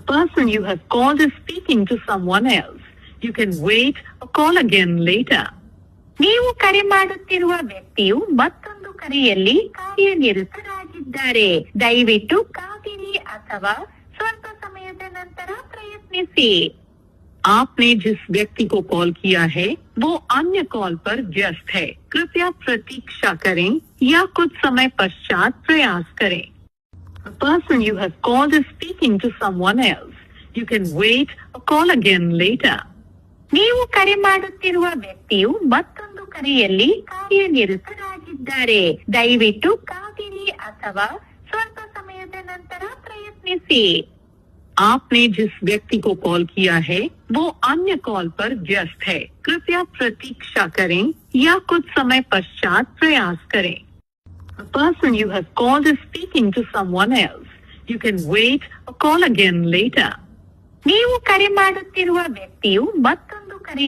The person you have called is speaking to someone else. You can wait or call again later. ನೀವು ಕರೆ ಮಾಡುತ್ತಿರುವ ವ್ಯಕ್ತಿಯು ಮತ್ತೊಂದು ಕರೆಯಲ್ಲಿ ಕಾರ್ಯನಿರತರಾಗಿದ್ದಾರೆ. ದಯವಿಟ್ಟು ಕಾದಿರಿ ಅಥವಾ ಸ್ವಲ್ಪ ಸಮಯದ ನಂತರ ಪ್ರಯತ್ನಿಸಿ. आपने जिस व्यक्ति को कॉल किया है वो अन्य कॉल पर व्यस्त है. कृपया प्रतीक्षा करें या कुछ समय पश्चात प्रयास करें. The person you have called is speaking to someone else. You can wait or call again later. ನೀವು ಕರೆ ಮಾಡುತ್ತಿರುವ ವ್ಯಕ್ತಿಯು ಮತ್ತೊಂದು ಕರೆಯಲ್ಲಿ ಕಾರ್ಯನಿರತರಾಗಿದ್ದಾರೆ. ದಯವಿಟ್ಟು ಕಾದಿರಿ ಅಥವಾ ಸ್ವಲ್ಪ ಸಮಯದ ನಂತರ ಪ್ರಯತ್ನಿಸಿ. आपने जिस व्यक्ति को कॉल किया है वो अन्य कॉल पर व्यस्त है. कृपया प्रतीक्षा करें या कुछ समय पश्चात प्रयास करें. The person you have called is speaking to someone else. You can wait or call again later. ನೀವು ಕರೆ ಮಾಡುತ್ತಿರುವ ವ್ಯಕ್ತಿಯು ಮತ್ತೊಂದು